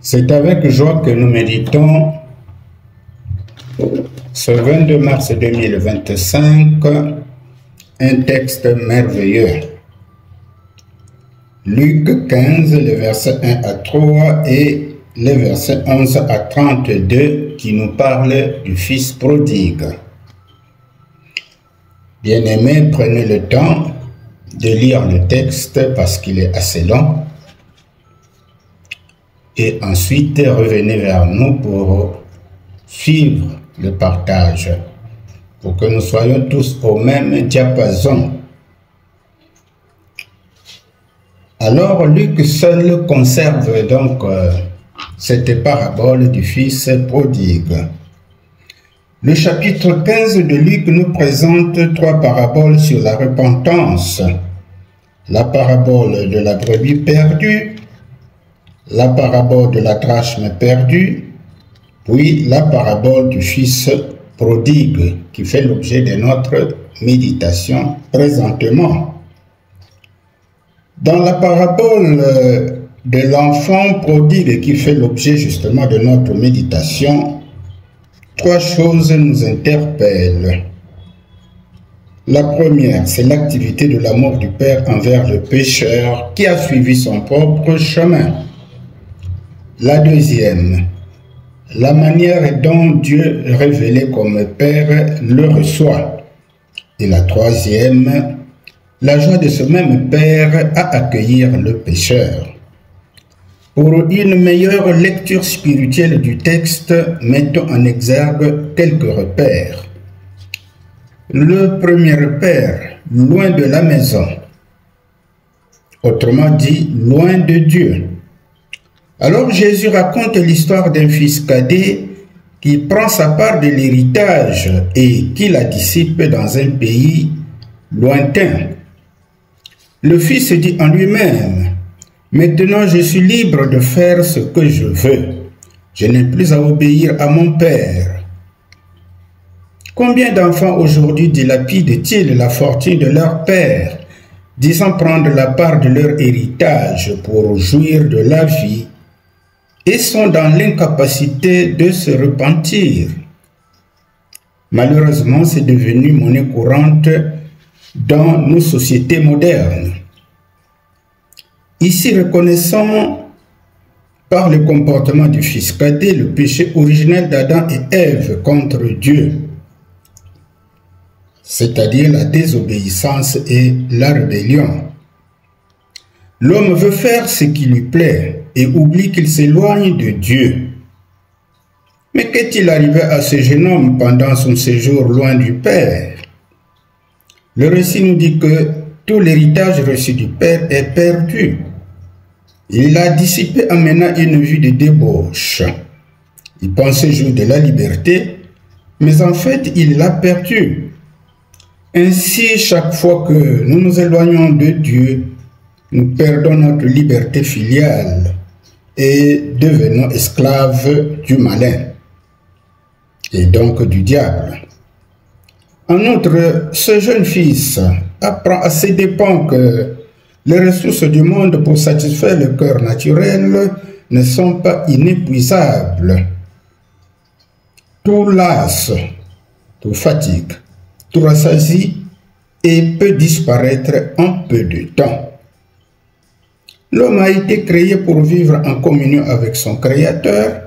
C'est avec joie que nous méditons ce 22 mars 2025 un texte merveilleux. Luc 15, les versets 1 à 3 et les versets 11 à 32 qui nous parlent du Fils prodigue. Bien-aimés, prenez le temps de lire le texte parce qu'il est assez long. Et ensuite, revenez vers nous pour suivre le partage, pour que nous soyons tous au même diapason. Alors, Luc seul conserve donc cette parabole du Fils prodigue. Le chapitre 15 de Luc nous présente trois paraboles sur la repentance. La parabole de la brebis perdue, la parabole de la drachme perdue, puis la parabole du Fils prodigue qui fait l'objet de notre méditation présentement. Dans la parabole de l'enfant prodigue qui fait l'objet justement de notre méditation, trois choses nous interpellent. La première, c'est l'activité de l'amour du Père envers le pécheur qui a suivi son propre chemin. La deuxième, la manière dont Dieu révélé comme Père le reçoit. Et la troisième, la joie de ce même Père à accueillir le pécheur. Pour une meilleure lecture spirituelle du texte, mettons en exergue quelques repères. Le premier repère, loin de la maison, autrement dit, loin de Dieu. Alors Jésus raconte l'histoire d'un fils cadet qui prend sa part de l'héritage et qui la dissipe dans un pays lointain. Le fils dit en lui-même, « Maintenant je suis libre de faire ce que je veux. Je n'ai plus à obéir à mon père. » Combien d'enfants aujourd'hui dilapident-ils la fortune de leur père, disant prendre la part de leur héritage pour jouir de la vie, et sont dans l'incapacité de se repentir? Malheureusement, c'est devenu monnaie courante dans nos sociétés modernes. Ici, reconnaissons par le comportement du fils cadet le péché originel d'Adam et Ève contre Dieu, c'est-à-dire la désobéissance et la rébellion. L'homme veut faire ce qui lui plaît et oublie qu'il s'éloigne de Dieu. Mais qu'est-il arrivé à ce jeune homme pendant son séjour loin du Père? Le récit nous dit que tout l'héritage reçu du Père est perdu. Il l'a dissipé en menant une vie de débauche. Il pensait jouir de la liberté, mais en fait, il l'a perdu. Ainsi, chaque fois que nous nous éloignons de Dieu, nous perdons notre liberté filiale et devenons esclaves du malin et donc du diable. En outre, ce jeune fils apprend à ses dépens que les ressources du monde pour satisfaire le cœur naturel ne sont pas inépuisables. Tout lasse, tout fatigue, tout rassasie et peut disparaître en peu de temps. L'homme a été créé pour vivre en communion avec son Créateur,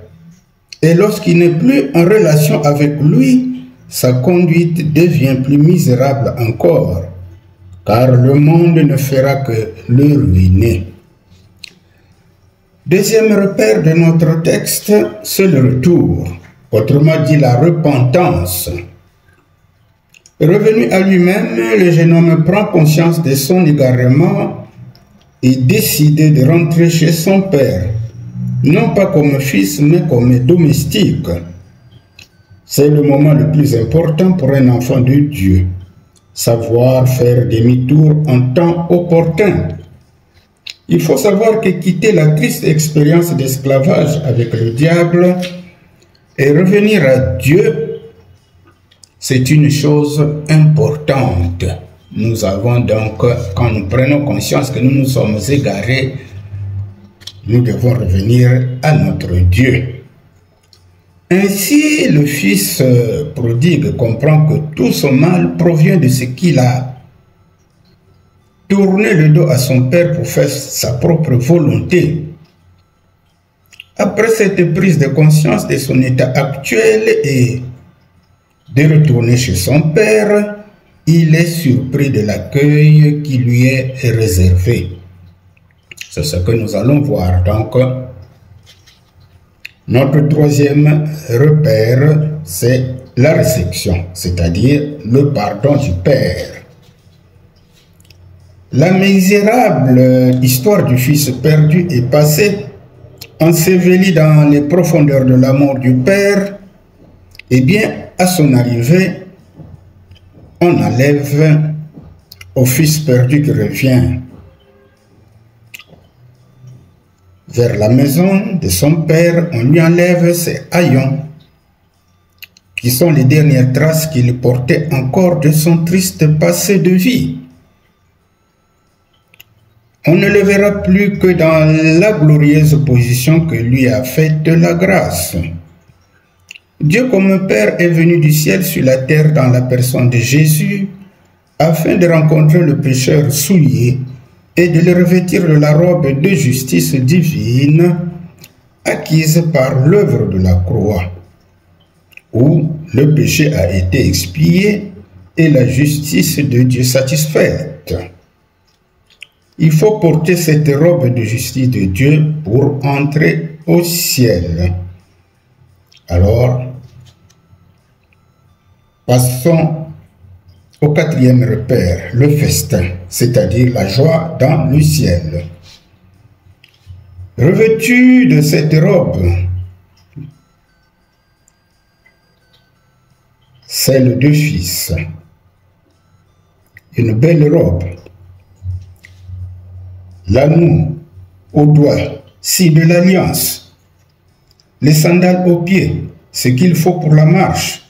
et lorsqu'il n'est plus en relation avec lui, sa conduite devient plus misérable encore, car le monde ne fera que le ruiner. Deuxième repère de notre texte, c'est le retour, autrement dit la repentance. Revenu à lui-même, le jeune homme prend conscience de son égarement et décide de rentrer chez son père, non pas comme fils, mais comme domestique. C'est le moment le plus important pour un enfant de Dieu, savoir faire demi-tour en temps opportun. Il faut savoir que quitter la triste expérience d'esclavage avec le diable et revenir à Dieu, c'est une chose importante. Nous avons donc, quand nous prenons conscience que nous nous sommes égarés, nous devons revenir à notre Dieu. Ainsi, le fils prodigue comprend que tout son mal provient de ce qu'il a tourné le dos à son père pour faire sa propre volonté. Après cette prise de conscience de son état actuel et de retourner chez son père, il est surpris de l'accueil qui lui est réservé. C'est ce que nous allons voir. Donc, notre troisième repère, c'est la réception, c'est-à-dire le pardon du Père. La misérable histoire du fils perdu est passée, enseveli dans les profondeurs de l'amour du Père. Eh bien, à son arrivée, on enlève au fils perdu qui revient vers la maison de son père, on lui enlève ses haillons, qui sont les dernières traces qu'il portait encore de son triste passé de vie. On ne le verra plus que dans la glorieuse position que lui a faite la grâce. Dieu comme Père est venu du ciel sur la terre dans la personne de Jésus, afin de rencontrer le pécheur souillé et de le revêtir de la robe de justice divine acquise par l'œuvre de la croix, où le péché a été expié et la justice de Dieu satisfaite. Il faut porter cette robe de justice de Dieu pour entrer au ciel. Alors, passons au quatrième repère, le festin, c'est-à-dire la joie dans le ciel. Revêtu de cette robe, celle de fils, une belle robe, l'anneau au doigt, signe de l'alliance, les sandales aux pieds, ce qu'il faut pour la marche.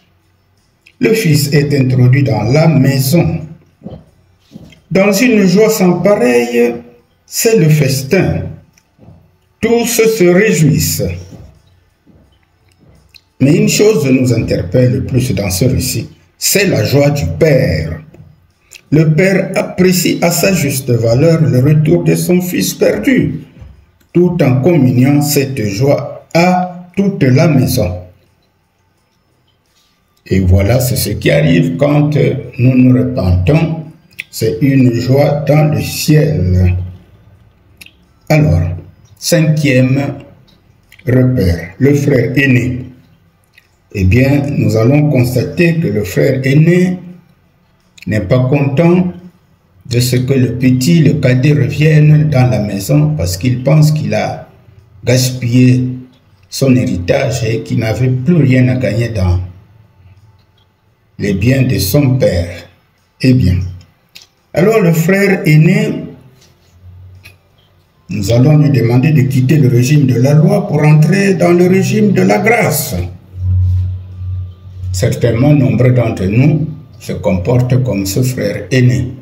Le fils est introduit dans la maison. Dans une joie sans pareille, c'est le festin. Tous se réjouissent. Mais une chose nous interpelle le plus dans ce récit, c'est la joie du Père. Le Père apprécie à sa juste valeur le retour de son fils perdu, tout en communiant cette joie à toute la maison. Et voilà, c'est ce qui arrive quand nous nous repentons. C'est une joie dans le ciel. Alors, cinquième repère, le frère aîné. Eh bien, nous allons constater que le frère aîné n'est pas content de ce que le petit, le cadet revienne dans la maison parce qu'il pense qu'il a gaspillé son héritage et qu'il n'avait plus rien à gagner dans les biens de son père. Eh bien, alors le frère aîné, nous allons lui demander de quitter le régime de la loi pour entrer dans le régime de la grâce. Certainement, nombreux d'entre nous se comportent comme ce frère aîné,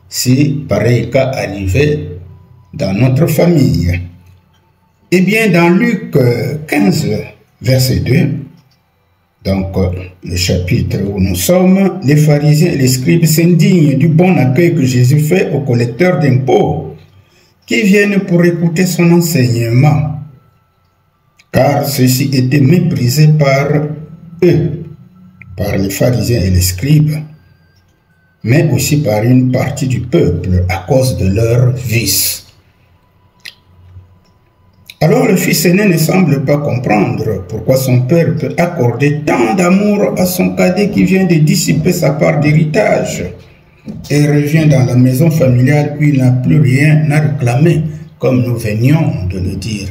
si pareil cas arrivait dans notre famille. Eh bien, dans Luc 15, verset 2, donc le chapitre où nous sommes, les pharisiens et les scribes s'indignent du bon accueil que Jésus fait aux collecteurs d'impôts qui viennent pour écouter son enseignement, car ceux-ci étaient méprisés par eux, par les pharisiens et les scribes, mais aussi par une partie du peuple à cause de leurs vices. Alors le fils aîné ne semble pas comprendre pourquoi son père peut accorder tant d'amour à son cadet qui vient de dissiper sa part d'héritage et revient dans la maison familiale où il n'a plus rien à réclamer, comme nous venions de le dire.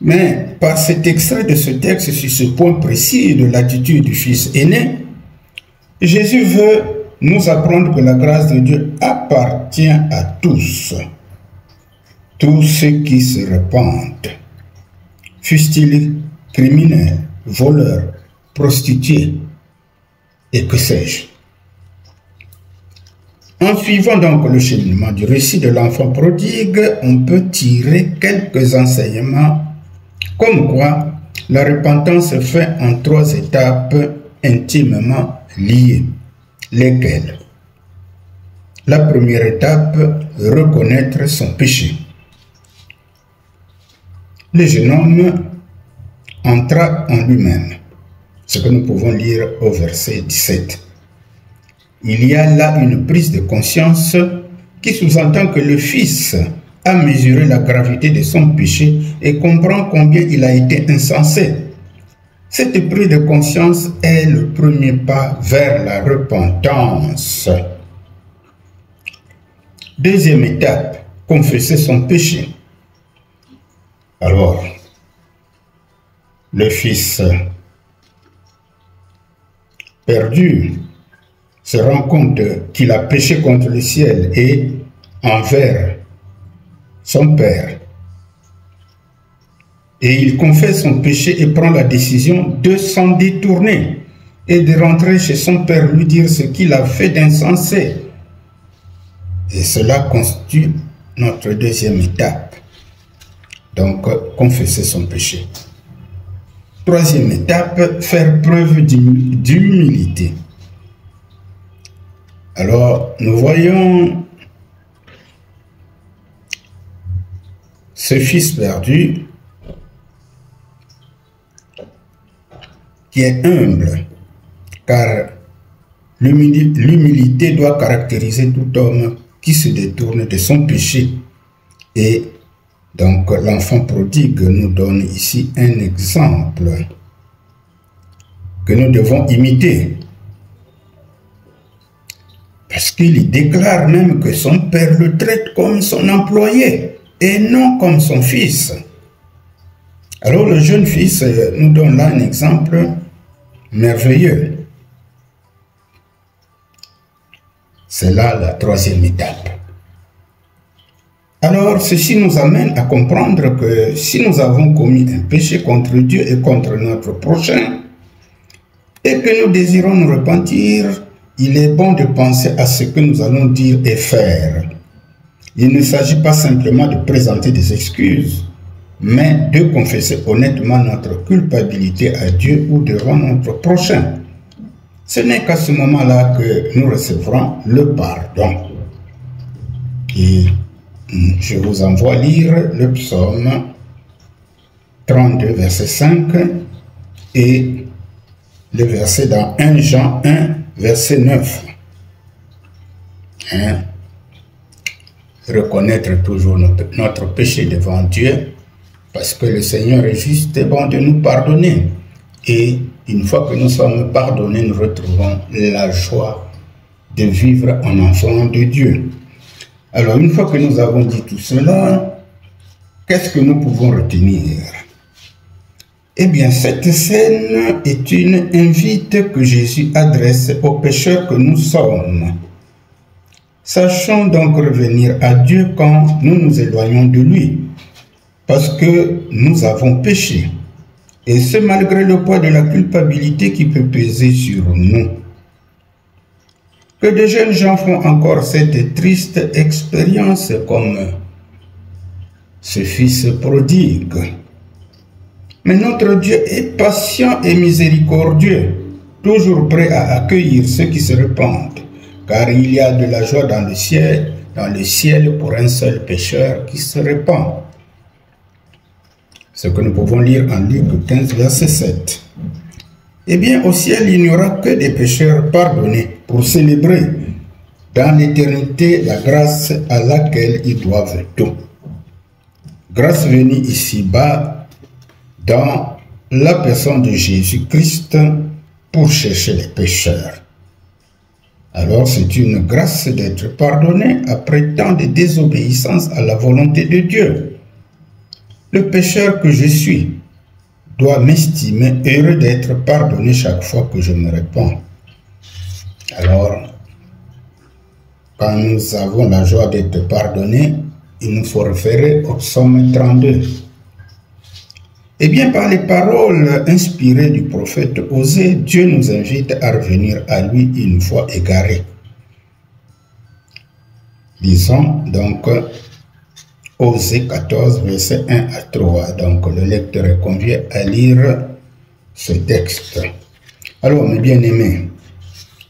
Mais par cet extrait de ce texte sur ce point précis de l'attitude du fils aîné, Jésus veut nous apprendre que la grâce de Dieu appartient à tous. Tous ceux qui se repentent, fussent-ils criminels, voleurs, prostituées, et que sais-je. En suivant donc le cheminement du récit de l'enfant prodigue, on peut tirer quelques enseignements comme quoi la repentance se fait en 3 étapes intimement liées. Lesquelles? La première étape, reconnaître son péché. Le jeune homme entra en lui-même, ce que nous pouvons lire au verset 17. Il y a là une prise de conscience qui sous-entend que le Fils a mesuré la gravité de son péché et comprend combien il a été insensé. Cette prise de conscience est le premier pas vers la repentance. Deuxième étape, confesser son péché. Alors, le Fils perdu se rend compte qu'il a péché contre le ciel et envers son Père. Et il confesse son péché et prend la décision de s'en détourner et de rentrer chez son Père, lui dire ce qu'il a fait d'insensé. Et cela constitue notre deuxième étape. Donc, confesser son péché. Troisième étape, faire preuve d'humilité. Alors, nous voyons ce fils perdu qui est humble, car l'humilité doit caractériser tout homme qui se détourne de son péché. Et donc, l'enfant prodigue nous donne ici un exemple que nous devons imiter. Parce qu'il déclare même que son père le traite comme son employé et non comme son fils. Alors le jeune fils nous donne là un exemple merveilleux. C'est là la troisième étape. Alors ceci nous amène à comprendre que si nous avons commis un péché contre Dieu et contre notre prochain, et que nous désirons nous repentir, il est bon de penser à ce que nous allons dire et faire. Il ne s'agit pas simplement de présenter des excuses, mais de confesser honnêtement notre culpabilité à Dieu ou devant notre prochain. Ce n'est qu'à ce moment-là que nous recevrons le pardon. Et je vous envoie lire le psaume 32, verset 5 et le verset dans 1 Jean 1, verset 9. Reconnaître toujours notre péché devant Dieu, parce que le Seigneur est juste et bon de nous pardonner. Et une fois que nous sommes pardonnés, nous retrouvons la joie de vivre en enfant de Dieu. Alors, une fois que nous avons dit tout cela, qu'est-ce que nous pouvons retenir? Eh bien, cette scène est une invite que Jésus adresse aux pécheurs que nous sommes. Sachons donc revenir à Dieu quand nous nous éloignons de lui, parce que nous avons péché, et ce malgré le poids de la culpabilité qui peut peser sur nous. Que de jeunes gens font encore cette triste expérience comme ce fils prodigue. Mais notre Dieu est patient et miséricordieux, toujours prêt à accueillir ceux qui se repentent, car il y a de la joie dans le ciel pour un seul pécheur qui se repent. Ce que nous pouvons lire en Luc 15, verset 7. Eh bien, au ciel, il n'y aura que des pécheurs pardonnés pour célébrer dans l'éternité la grâce à laquelle ils doivent tout. Grâce venue ici-bas, dans la personne de Jésus-Christ pour chercher les pécheurs. Alors c'est une grâce d'être pardonné après tant de désobéissance à la volonté de Dieu. Le pécheur que je suis doit m'estimer heureux d'être pardonné chaque fois que je me répands. Alors, quand nous avons la joie d'être pardonnés, il nous faut référer au psaume 32. Eh bien, par les paroles inspirées du prophète Osée, Dieu nous invite à revenir à lui une fois égarés. Lisons donc Osée 14, versets 1 à 3. Donc le lecteur est convié à lire ce texte. Alors mes bien-aimés,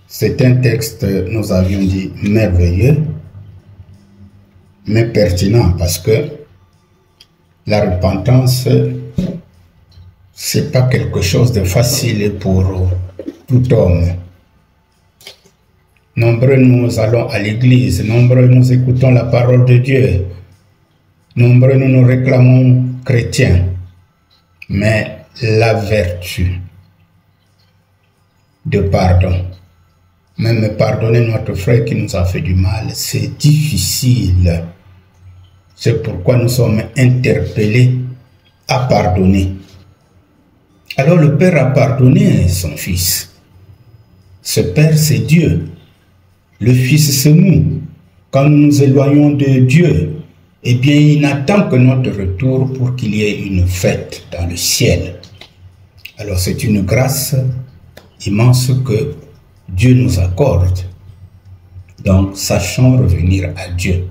c'est un texte, nous avions dit, merveilleux, mais pertinent, parce que la repentance, c'est pas quelque chose de facile pour tout homme. Nombreux nous allons à l'église, nombreux nous écoutons la parole de Dieu, nombreux nous nous réclamons chrétiens, mais la vertu de pardon, même pardonner notre frère qui nous a fait du mal, c'est difficile. C'est pourquoi nous sommes interpellés à pardonner. Alors le Père a pardonné son Fils. Ce Père, c'est Dieu. Le Fils, c'est nous. Quand nous nous éloignons de Dieu, eh bien, il n'attend que notre retour pour qu'il y ait une fête dans le ciel. Alors c'est une grâce immense que Dieu nous accorde. Donc, sachons revenir à Dieu.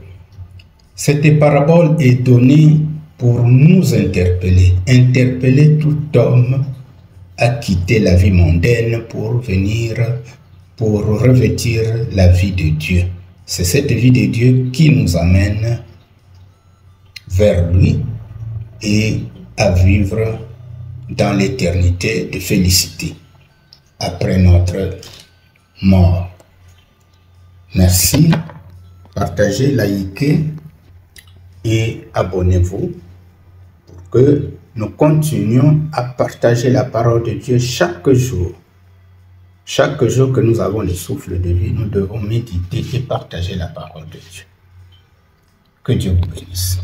Cette parabole est donnée pour nous interpeller tout homme à quitter la vie mondaine pour revêtir la vie de Dieu. C'est cette vie de Dieu qui nous amène vers lui et à vivre dans l'éternité de félicité après notre mort. Merci, partagez, likez et abonnez-vous pour que nous continuions à partager la parole de Dieu chaque jour. Chaque jour que nous avons le souffle de vie, nous devons méditer et partager la parole de Dieu. Que Dieu vous bénisse.